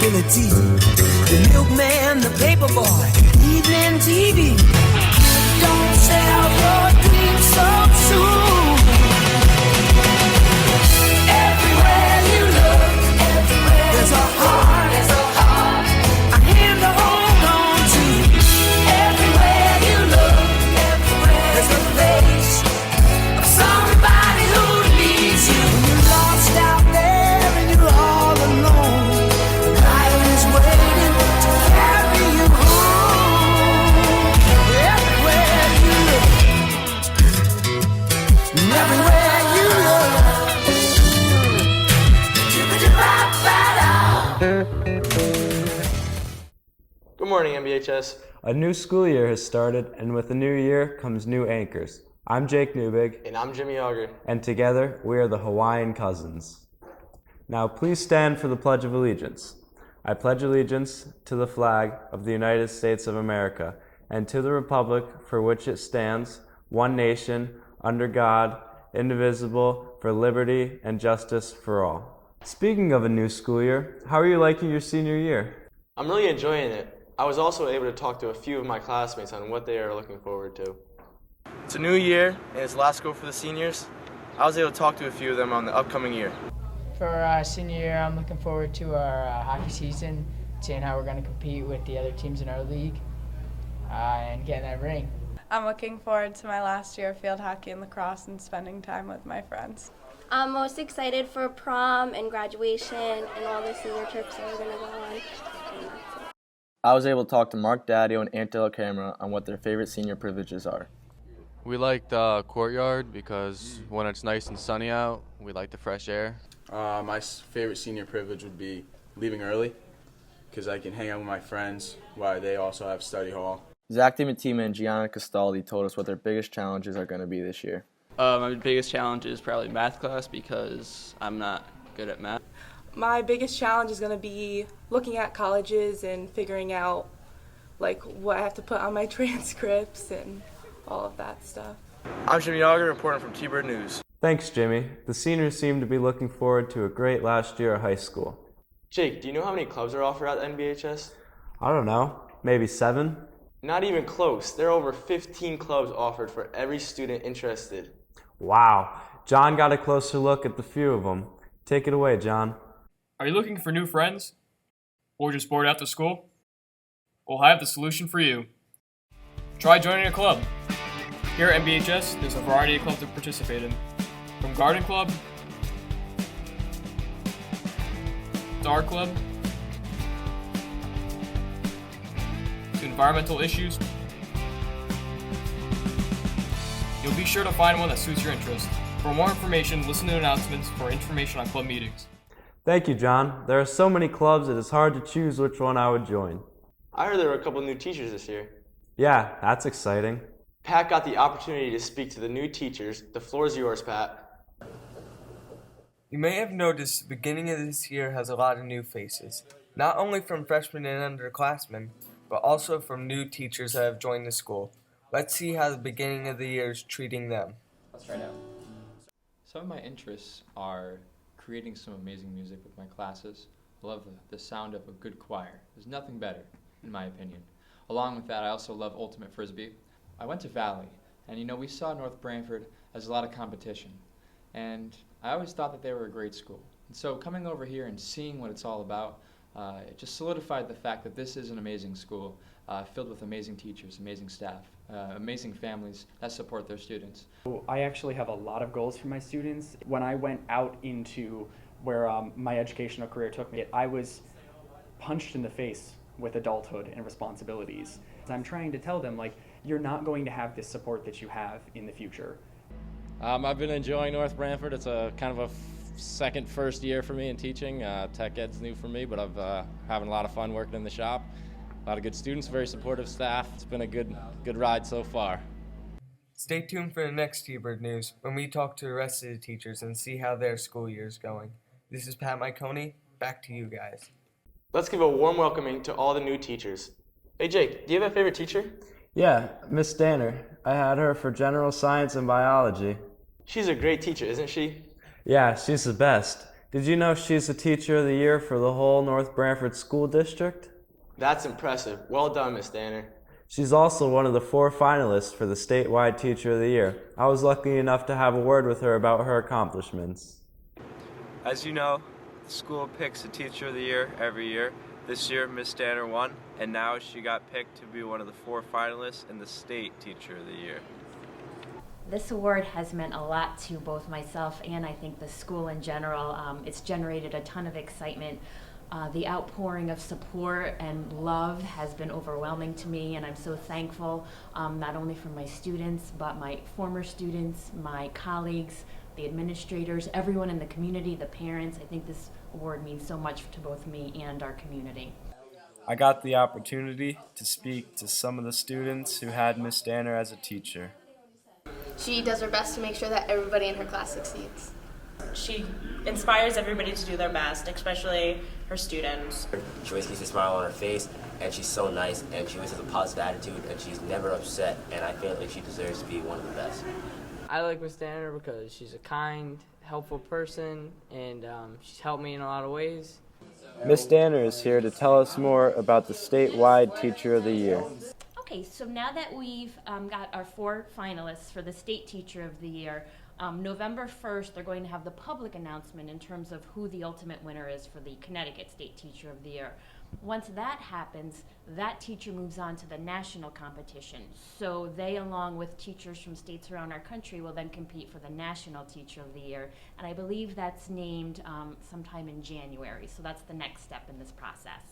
responsibility. The milkman, the paper boy, evening TV. Don't sell your dreams so soon. Everywhere you look, there's a heart, a hand to hold on to. Everywhere you look, there's a face of somebody who needs you. When you're lost out there and you're all alone, life is waiting to carry you home. Everywhere you look, everywhere you look. Good morning, NBHS. A new school year has started, and with a new year comes new anchors. I'm Jake Newbig, And I'm Jimmy Auger. and together we are the Hawaiian Cousins. Now please stand for the Pledge of Allegiance. I pledge allegiance to the flag of the United States of America and to the republic for which it stands, one nation, under God, indivisible, for liberty and justice for all. Speaking of a new school year, how are you liking your senior year? I'm really enjoying it. I was also able to talk to a few of my classmates on what they are looking forward to. It's a new year, and it's last school for the seniors. I was able to talk to a few of them on the upcoming year. For our senior year, I'm looking forward to our hockey season, seeing how we're going to compete with the other teams in our league, and getting that ring. I'm looking forward to my last year of field hockey and lacrosse and spending time with my friends. I'm most excited for prom and graduation and all the senior trips that we're going to go on. And that's it. I was able to talk to Mark Daddio and Aunt Della Camera on what their favorite senior privileges are. We like the courtyard because when it's nice and sunny out, we like the fresh air. My favorite senior privilege would be leaving early because I can hang out with my friends while they also have study hall. Zach DiMattima and Gianna Castaldi told us what their biggest challenges are going to be this year. My biggest challenge is probably math class because I'm not good at math. My biggest challenge is going to be looking at colleges and figuring out like what I have to put on my transcripts and all of that stuff. I'm Jimmy Auger, reporting from TBird News. Thanks, Jimmy. The seniors seem to be looking forward to a great last year of high school. Jake, do you know how many clubs are offered at NBHS? I don't know, maybe 7? Not even close. There are over 15 clubs offered for every student interested. Wow, John got a closer look at the few of them. Take it away, John. Are you looking for new friends? Or just bored after school? Well, I have the solution for you. Try joining a club. Here at NBHS, there's a variety of clubs to participate in. From Garden Club, to Art Club, to environmental issues. You'll be sure to find one that suits your interest. For more information, listen to announcements for information on club meetings. Thank you, John. There are so many clubs it is hard to choose which one I would join. I heard there were a couple new teachers this year. Yeah, that's exciting. Pat got the opportunity to speak to the new teachers. The floor is yours, Pat. You may have noticed the beginning of this year has a lot of new faces, not only from freshmen and underclassmen, but also from new teachers that have joined the school. Let's see how the beginning of the year is treating them. Let's try it out. Some of my interests are creating some amazing music with my classes. I love the sound of a good choir. There's nothing better, in my opinion. Along with that, I also love ultimate frisbee. I went to Valley, and we saw North Branford as a lot of competition. And I always thought that they were a great school. And so coming over here and seeing what it's all about, it just solidified the fact that this is an amazing school, filled with amazing teachers, amazing staff, amazing families that support their students. I actually have a lot of goals for my students. When I went out into where my educational career took me, I was punched in the face with adulthood and responsibilities. I'm trying to tell them, you're not going to have this support that you have in the future. I've been enjoying North Branford. It's a kind of a first year for me in teaching. Tech ed's new for me, but I'm having a lot of fun working in the shop. A lot of good students, very supportive staff. It's been a good ride so far. Stay tuned for the next TBird News when we talk to the rest of the teachers and see how their school year is going. This is Pat Miconi. Back to you guys. Let's give a warm welcoming to all the new teachers. Hey Jake, do you have a favorite teacher? Yeah, Miss Danner. I had her for general science and biology. She's a great teacher, isn't she? Yeah, she's the best. Did you know she's the Teacher of the Year for the whole North Branford School District? That's impressive. Well done, Miss Danner. She's also one of the 4 finalists for the statewide Teacher of the Year. I was lucky enough to have a word with her about her accomplishments. As you know, the school picks a Teacher of the Year every year. This year, Miss Danner won, and now she got picked to be one of the 4 finalists in the state Teacher of the Year. This award has meant a lot to both myself and I think the school in general. It's generated a ton of excitement. The outpouring of support and love has been overwhelming to me, and I'm so thankful, not only from my students, but my former students, my colleagues, the administrators, everyone in the community, the parents. I think this award means so much to both me and our community. I got the opportunity to speak to some of the students who had Miss Danner as a teacher. She does her best to make sure that everybody in her class succeeds. She inspires everybody to do their best, especially her students. She always keeps a smile on her face, and she's so nice, and she always has a positive attitude, and she's never upset, and I feel like she deserves to be one of the best. I like Miss Danner because she's a kind, helpful person, and she's helped me in a lot of ways. Miss Danner is here to tell us more about the statewide Teacher of the Year. Okay, so now that we've got our 4 finalists for the State Teacher of the Year, November 1st, they're going to have the public announcement in terms of who the ultimate winner is for the Connecticut State Teacher of the Year. Once that happens, that teacher moves on to the national competition. So they, along with teachers from states around our country, will then compete for the National Teacher of the Year. And I believe that's named sometime in January. So that's the next step in this process.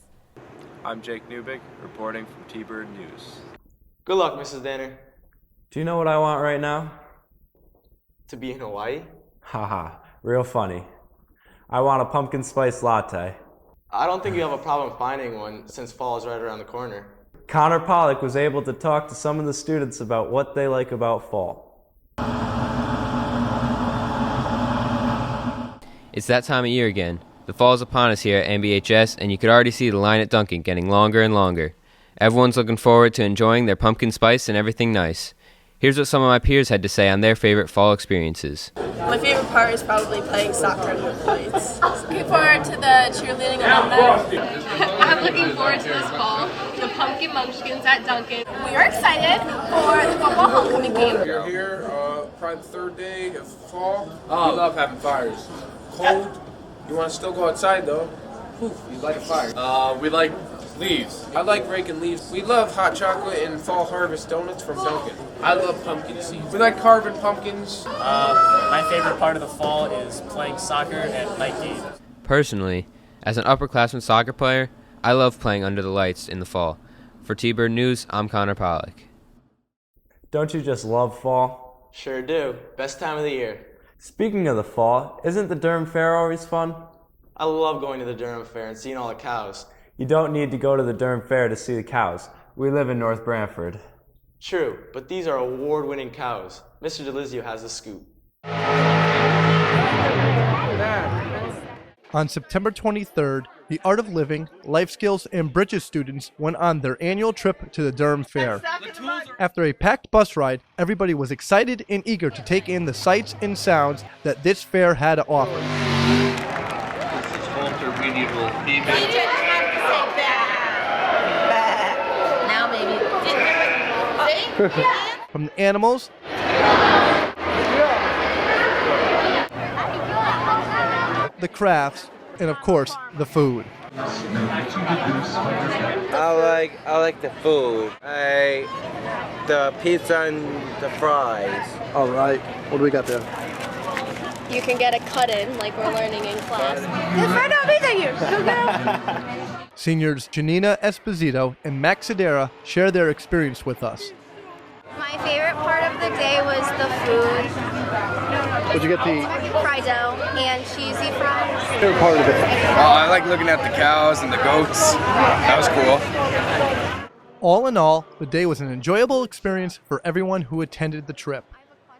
I'm Jake Newbig, reporting from TBird News. Good luck, Mrs. Danner. Do you know what I want right now? To be in Hawaii? Haha, real funny. I want a pumpkin spice latte. I don't think you have a problem finding one since fall is right around the corner. Connor Pollock was able to talk to some of the students about what they like about fall. It's that time of year again. The fall is upon us here at NBHS, and you could already see the line at Dunkin' getting longer and longer. Everyone's looking forward to enjoying their pumpkin spice and everything nice. Here's what some of my peers had to say on their favorite fall experiences. My favorite part is probably playing soccer with the boys. Looking forward to the cheerleading alumni. I'm looking forward to this fall, the pumpkin munchkins at Dunkin'. We are excited for the football homecoming game. We're here, probably the 3rd day of fall. We love having fires. Cold. You want to still go outside though. Poof, you light a fire. We like leaves. I like raking leaves. We love hot chocolate and fall harvest donuts from Dunkin'. I love pumpkin seeds. We like carving pumpkins. My favorite part of the fall is playing soccer at night game. Personally, as an upperclassman soccer player, I love playing under the lights in the fall. For TBird News, I'm Connor Pollock. Don't you just love fall? Sure do. Best time of the year. Speaking of the fall, isn't the Durham Fair always fun? I love going to the Durham Fair and seeing all the cows. You don't need to go to the Durham Fair to see the cows. We live in North Branford. True, but these are award-winning cows. Mr. Delizio has the scoop. On September 23rd, the Art of Living, Life Skills, and Bridges students went on their annual trip to the Durham Fair. After a packed bus ride, everybody was excited and eager to take in the sights and sounds that this fair had to offer. Now maybe. From the animals the crafts, and of course, the food. I like the food. The pizza and the fries. All right, what do we got there? You can get a cut-in like we're learning in class. Seniors Janina Esposito and Max Sedera share their experience with us. My favorite part of the day was the food. What'd you get to eat? Fry dough and cheesy fries. Favorite part of it? I like looking at the cows and the goats. That was cool. All in all, the day was an enjoyable experience for everyone who attended the trip.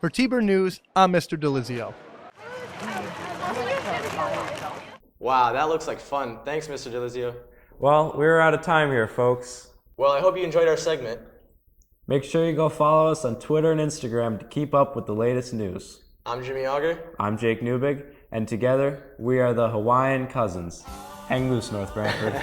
For TBird News, I'm Mr. Delizio. Wow, that looks like fun. Thanks, Mr. Delizio. Well, we're out of time here, folks. Well, I hope you enjoyed our segment. Make sure you go follow us on Twitter and Instagram to keep up with the latest news. I'm Jimmy Auger. I'm Jake Newbig, and together we are the Hawaiian Cousins. Hang loose, North Branford.